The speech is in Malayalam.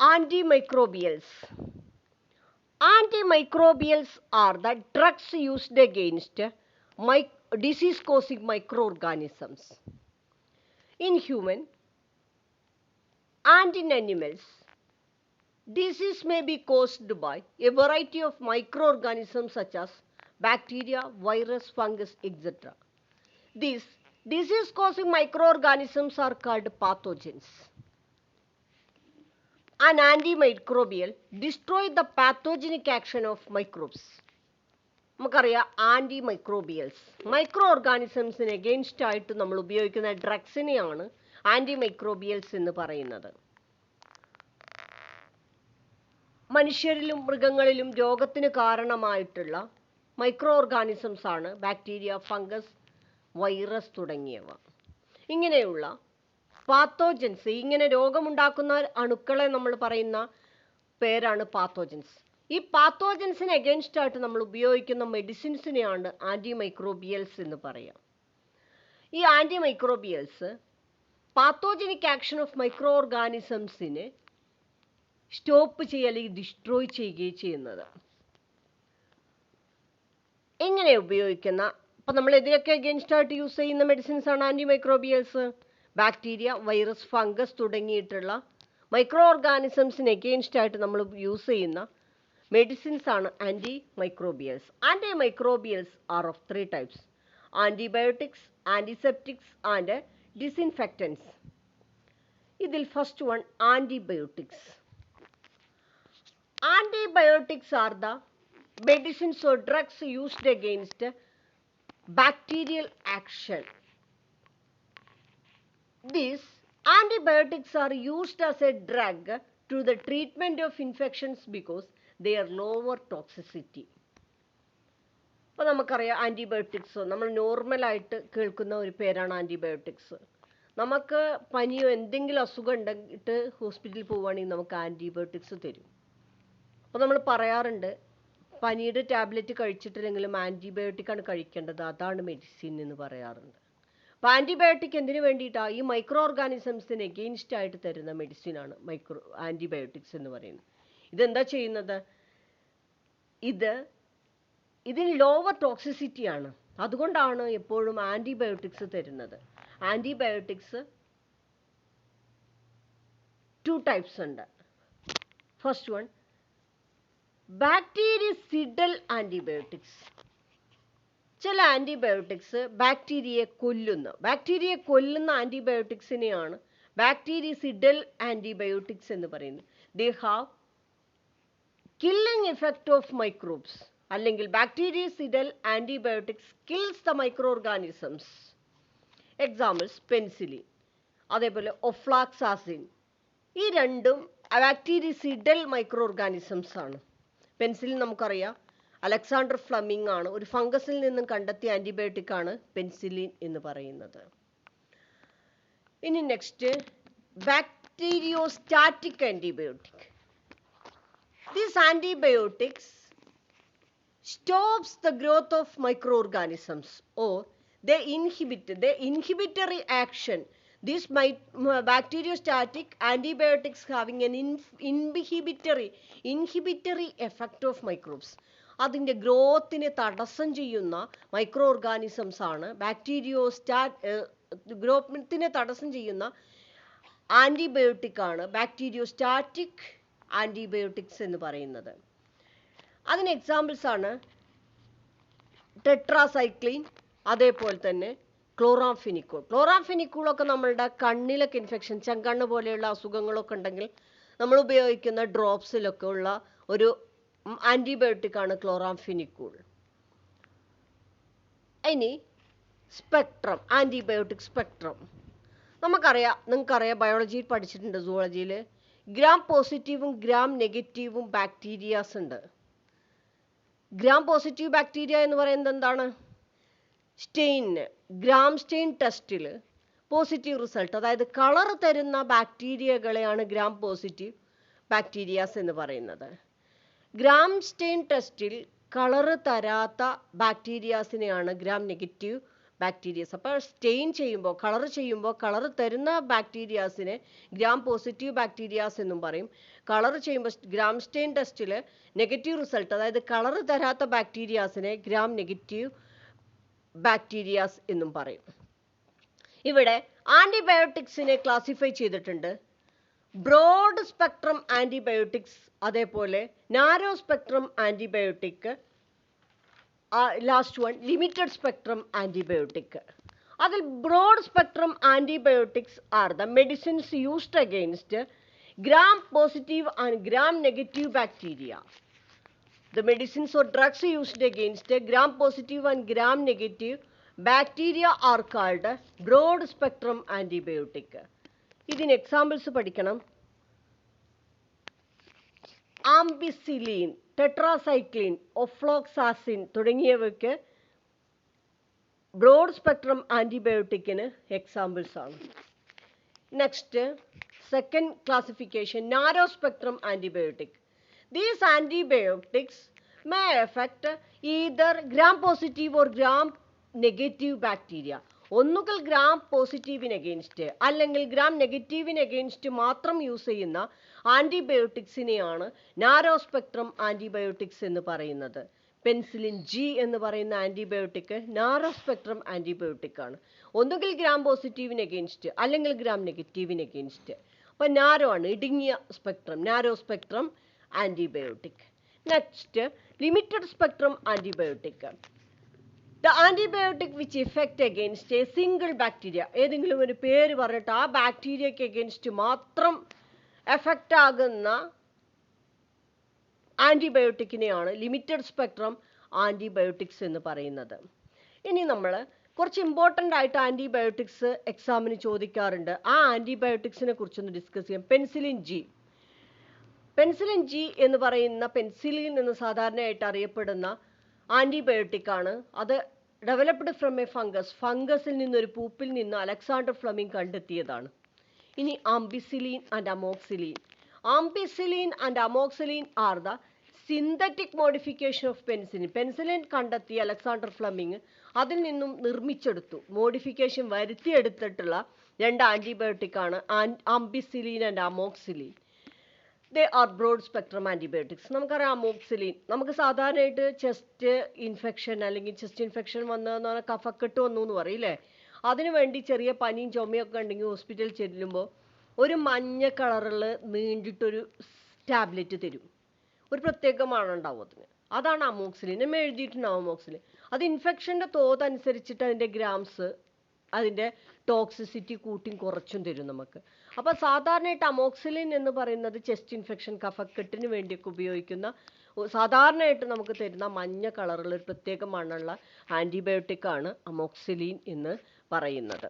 Antimicrobials. Antimicrobials are the drugs used against disease-causing microorganisms. In human and in animals, disease may be caused by a variety of microorganisms such as bacteria, virus, fungus, etc. These disease-causing microorganisms are called pathogens. An antimicrobial destroys the pathogenic action of microbes. നമുക്കറിയാം ആൻറ്റിമൈക്രോബിയൽസ് മൈക്രോ ഓർഗാനിസംസിന് എഗെയിൻസ്റ്റ് ആയിട്ട് നമ്മൾ ഉപയോഗിക്കുന്ന ഡ്രഗ്സിനെയാണ് ആൻറ്റിമൈക്രോബിയൽസ് എന്ന് പറയുന്നത്. മനുഷ്യരിലും മൃഗങ്ങളിലും രോഗത്തിന് കാരണമായിട്ടുള്ള മൈക്രോ ഓർഗാനിസംസ് ആണ് ബാക്ടീരിയ, ഫംഗസ്, വൈറസ് തുടങ്ങിയവ. ഇങ്ങനെയുള്ള പാത്തോജൻസ്, ഇങ്ങനെ രോഗമുണ്ടാക്കുന്ന അണുക്കളെ നമ്മൾ പറയുന്ന പേരാണ് പാത്തോജൻസ്. ഈ പാത്തോജൻസിന് എഗെയിൻസ്റ്റ് ആയിട്ട് നമ്മൾ ഉപയോഗിക്കുന്ന മെഡിസിൻസിനെയാണ് ആൻറ്റിമൈക്രോബിയൽസ് എന്ന് പറയാം. ഈ antimicrobials pathogenic action of micro ഓർഗാനിസംസിനെ സ്റ്റോപ്പ് ചെയ്യുക അല്ലെങ്കിൽ ഡിസ്ട്രോയ് ചെയ്യുകയും ചെയ്യുന്നത്. എങ്ങനെ ഉപയോഗിക്കുന്ന, അപ്പം നമ്മൾ ഇതിനൊക്കെ എഗെയിൻസ്റ്റ് ആയിട്ട് യൂസ് ചെയ്യുന്ന മെഡിസിൻസ് ആണ് ആൻറ്റിമൈക്രോബിയൽസ്. ബാക്ടീരിയ, വൈറസ്, ഫംഗസ് തുടങ്ങിയിട്ടുള്ള മൈക്രോ ഓർഗാനിസംസിന് എഗെയിൻസ്റ്റ് ആയിട്ട് നമ്മൾ യൂസ് ചെയ്യുന്ന മെഡിസിൻസ് ആണ് antimicrobials. Antimicrobials are of 3 types: antibiotics, antiseptics and disinfectants. ഇതിൽ first one antibiotics. Antibiotics are the medicines or drugs used against bacterial action. These antibiotics are used as a drug to the treatment of infections because they are lower toxicity. അപ്പോൾ നമുക്കറിയാം ആൻറ്റിബയോട്ടിക്സ് നമ്മൾ നോർമലായിട്ട് കേൾക്കുന്ന ഒരു പേരാണ് ആൻറ്റിബയോട്ടിക്സ്. നമുക്ക് പനിയോ എന്തെങ്കിലും അസുഖം ഉണ്ടെങ്കിൽ ഹോസ്പിറ്റലിൽ പോവുകയാണെങ്കിൽ നമുക്ക് ആൻറ്റിബയോട്ടിക്സ് തരും. അപ്പോൾ നമ്മൾ പറയാറുണ്ട് പനിയുടെ ടാബ്ലറ്റ് കഴിച്ചിട്ടില്ലെങ്കിലും ആൻറ്റിബയോട്ടിക്കാണ് കഴിക്കേണ്ടത്, അതാണ് മെഡിസിൻ എന്ന് പറയാറുണ്ട്. അപ്പോൾ ആൻറ്റിബയോട്ടിക് എന്തിനു വേണ്ടിയിട്ടാണ്? ഈ മൈക്രോ ഓർഗാനിസംസിന് എഗെയിൻസ്റ്റ് ആയിട്ട് തരുന്ന മെഡിസിനാണ് ആൻറ്റിബയോട്ടിക്സ് എന്ന് പറയുന്നത്. ഇതെന്താ ചെയ്യുന്നത്? ഇതിന് ലോവർ ടോക്സിസിറ്റിയാണ്. അതുകൊണ്ടാണ് എപ്പോഴും ആൻറ്റിബയോട്ടിക്സ് തരുന്നത്. ആൻറ്റിബയോട്ടിക്സ് 2 types ഉണ്ട്. First one bactericidal antibiotics. ചില ആൻറ്റിബയോട്ടിക്സ് ബാക്ടീരിയയെ കൊല്ലുന്ന ആൻറ്റിബയോട്ടിക്സിനെയാണ് ബാക്ടീരിയസിഡൽ ആൻറ്റിബയോട്ടിക്സ് എന്ന് പറയുന്നത്. They have killing effect of microbes. അല്ലെങ്കിൽ bactericidal antibiotics kills the micro organisms. Examples penicillin, അതേപോലെ ഒഫ്ലാക്സാസിൻ. ഈ രണ്ടും ബാക്ടീരിയസിഡൽ മൈക്രോ ഓർഗാനിസംസ് ആണ്. പെൻസിലിൻ നമുക്കറിയാം അലക്സാണ്ടർ ഫ്ലമിംഗ് ആണ് ഒരു ഫംഗസിൽ നിന്നും കണ്ടെത്തിയ ആൻറ്റിബയോട്ടിക് ആണ് പെൻസിലിൻ എന്ന് പറയുന്നത്. ഇനി next bacteriostatic antibiotic. These antibiotics stops the growth of microorganisms or they inhibitory action. These bacteriostatic antibiotics having an inhibitory effect of microbes. അതിൻ്റെ ഗ്രോത്തിനെ തടസ്സം ചെയ്യുന്ന മൈക്രോ ഓർഗാനിസംസ് ആണ് ഗ്രോത്തിനെ തടസ്സം ചെയ്യുന്ന ആൻറ്റിബയോട്ടിക് ആണ് ബാക്ടീരിയോസ്റ്റാറ്റിക് ആൻറ്റിബയോട്ടിക്സ് എന്ന് പറയുന്നത്. അതിന് എക്സാമ്പിൾസ് ആണ് ടെട്രാസൈക്ലിൻ, അതേപോലെ തന്നെ ക്ലോറാംഫെനിക്കോൾ. ക്ലോറാംഫെനിക്കോളൊക്കെ നമ്മളുടെ കണ്ണിലൊക്കെ ഇൻഫെക്ഷൻ, ചെങ്കണ്ണ് പോലെയുള്ള അസുഖങ്ങളൊക്കെ ഉണ്ടെങ്കിൽ നമ്മൾ ഉപയോഗിക്കുന്ന ഡ്രോപ്സിലൊക്കെ ഉള്ള ഒരു ആൻറ്റിബയോട്ടിക് ആണ് ക്ലോറാംഫെനിക്കോൾ. ഇനി സ്പെക്ട്രം, ആൻറ്റിബയോട്ടിക് സ്പെക്ട്രം നിങ്ങൾക്കറിയാം ബയോളജിയിൽ പഠിച്ചിട്ടുണ്ട്, സുവോളജിയിൽ. ഗ്രാം പോസിറ്റീവും ഗ്രാം നെഗറ്റീവും ബാക്ടീരിയാസ് ഉണ്ട്. ഗ്രാം പോസിറ്റീവ് ബാക്ടീരിയ എന്ന് പറയുന്നത് എന്താണ്? ഗ്രാം സ്റ്റെയിൻ ടെസ്റ്റിൽ പോസിറ്റീവ് റിസൾട്ട്, അതായത് കളർ തരുന്ന ബാക്ടീരിയകളെയാണ് ഗ്രാം പോസിറ്റീവ് ബാക്ടീരിയാസ് എന്ന് പറയുന്നത്. ഗ്രാം സ്റ്റെയിൻ ടെസ്റ്റിൽ കളർ തരാത്ത ബാക്ടീരിയാസിനെയാണ് ഗ്രാം നെഗറ്റീവ് ബാക്ടീരിയസ്. അപ്പോൾ സ്റ്റെയിൻ ചെയ്യുമ്പോൾ, കളർ തരുന്ന ബാക്ടീരിയാസിനെ ഗ്രാം പോസിറ്റീവ് ബാക്ടീരിയാസ് എന്നും പറയും. കളർ ചെയ്യുമ്പോൾ ഗ്രാം സ്റ്റെയിൻ ടെസ്റ്റിൽ നെഗറ്റീവ് റിസൾട്ട്, അതായത് കളർ തരാത്ത ബാക്ടീരിയാസിനെ ഗ്രാം നെഗറ്റീവ് ബാക്ടീരിയാസ് എന്നും പറയും. ഇവിടെ ആൻറ്റിബയോട്ടിക്സിനെ ക്ലാസിഫൈ ചെയ്തിട്ടുണ്ട്. ബ്രോഡ് സ്പെക്ട്രം ആൻറ്റിബയോട്ടിക്സ്, അതേപോലെ narrow spectrum antibiotic, last one limited spectrum antibiotic. അതിൽ broad spectrum antibiotics are the medicines used against gram positive and gram negative bacteria. The medicines or drugs used against gram positive and gram negative bacteria are called broad spectrum antibiotic. ഇതിന് എക്സാമ്പിൾസ് പഠിക്കണം. ആംബിസിലിൻ, ടെട്രാസൈക്ലിൻ, ഒഫ്ലോക്സാസിൻ തുടങ്ങിയവയ്ക്ക് ബ്രോഡ് സ്പെക്ട്രം ആൻറ്റിബയോട്ടിക്കിന് എക്സാമ്പിൾസ് ആണ്. Next, second classification, narrow spectrum antibiotic. These antibiotics may affect either gram positive or gram negative bacteria. ഒന്നുകിൽ ഗ്രാം പോസിറ്റീവിന് അഗെയിൻസ്റ്റ് അല്ലെങ്കിൽ ഗ്രാം നെഗറ്റീവിന് അഗെയിൻസ്റ്റ് മാത്രം യൂസ് ചെയ്യുന്ന ആൻറ്റിബയോട്ടിക്സിനെയാണ് നാരോ സ്പെക്ട്രം ആൻറ്റിബയോട്ടിക്സ് എന്ന് പറയുന്നത്. പെൻസിലിൻ ജി എന്ന് പറയുന്ന ആൻറ്റിബയോട്ടിക് നാരോ സ്പെക്ട്രം ആൻറ്റിബയോട്ടിക് ആണ്. ഒന്നുകിൽ ഗ്രാം പോസിറ്റീവിന് അഗെയിൻസ്റ്റ് അല്ലെങ്കിൽ ഗ്രാം നെഗറ്റീവിന് അഗെയിൻസ്റ്റ്. അപ്പോൾ നാരോ ആണ്, ഇടുങ്ങിയ spectrum, narrow spectrum antibiotic. Next, limited spectrum antibiotic. The antibiotic which effect against A single bacteria. ഏതെങ്കിലും ഒരു പേര് പറഞ്ഞിട്ട് ആ ബാക്ടീരിയയ്ക്ക് അഗെയിൻസ്റ്റ് മാത്രം എഫക്റ്റ് ആകുന്ന ആൻറ്റിബയോട്ടിക്കിനെയാണ് ലിമിറ്റഡ് സ്പെക്ട്രം ആൻറ്റിബയോട്ടിക്സ് എന്ന് പറയുന്നത്. ഇനി നമ്മൾ കുറച്ച് ഇമ്പോർട്ടൻ്റ് ആയിട്ട് ആൻറ്റിബയോട്ടിക്സ് എക്സാമിന് ചോദിക്കാറുണ്ട്. ആ ആൻറ്റിബയോട്ടിക്സിനെ കുറിച്ചൊന്ന് ഡിസ്കസ് ചെയ്യാം. Penicillin G. പെൻസിലിൻ ജി എന്ന് പറയുന്ന പെൻസിലിൻ എന്ന് സാധാരണയായിട്ട് അറിയപ്പെടുന്ന ആൻറ്റിബയോട്ടിക് ആണ്. അത് ഡെവലപ്ഡ് ഫ്രം എ ഫംഗസിൽ നിന്നൊരു പൂപ്പിൽ നിന്ന് അലക്സാണ്ടർ ഫ്ലെമിംഗ് കണ്ടെത്തിയതാണ്. ഇനി ampicillin and amoxicillin. Ampicillin and amoxicillin are the synthetic modification of penicillin. Penicillin കണ്ടെത്തിയ അലക്സാണ്ടർ ഫ്ലെമിംഗ് അതിൽ നിന്നും നിർമ്മിച്ചെടുത്തു, മോഡിഫിക്കേഷൻ വരുത്തിയെടുത്തിട്ടുള്ള രണ്ട് ആൻറ്റിബയോട്ടിക് ആണ് ampicillin and amoxicillin. They are broad spectrum antibiotics. നമുക്കറിയാം അമോക്സിലിൻ നമുക്ക് സാധാരണയായിട്ട് ചെസ്റ്റ് ഇൻഫെക്ഷൻ അല്ലെങ്കിൽ ചെസ്റ്റ് ഇൻഫെക്ഷൻ വന്നതെന്ന് പറഞ്ഞാൽ കഫക്കെട്ട് വന്നു എന്ന് പറയില്ലേ, അതിനു വേണ്ടി ചെറിയ പനിയും ചുമയൊക്കെ ഉണ്ടെങ്കിൽ ഹോസ്പിറ്റലിൽ ചെല്ലുമ്പോൾ ഒരു മഞ്ഞ കളറിൽ നീണ്ടിട്ടൊരു ടാബ്ലറ്റ് തരും. ഒരു പ്രത്യേക മണം ഉണ്ടാവും അതിന്. അതാണ് അമോക്സിലിൻ. നമ്മൾ എഴുതിയിട്ടുണ്ടാവും അമോക്സിലിൻ. അത് ഇൻഫെക്ഷൻ്റെ തോതനുസരിച്ചിട്ട് അതിൻ്റെ ഗ്രാംസ്, അതിൻ്റെ ടോക്സിസിറ്റി കൂട്ടിയും കുറച്ചും തരും നമുക്ക്. അപ്പോൾ സാധാരണയായിട്ട് അമോക്സിലിൻ എന്ന് പറയുന്നത് ചെസ്റ്റ് ഇൻഫെക്ഷൻ, കഫക്കെട്ടിന് വേണ്ടിയൊക്കെ ഉപയോഗിക്കുന്ന സാധാരണയായിട്ട് നമുക്ക് തരുന്ന മഞ്ഞ കളറുള്ള ഒരു പ്രത്യേക മണമുള്ള ആൻറ്റിബയോട്ടിക് ആണ് അമോക്സിലിൻ എന്ന് പറയുന്നത്.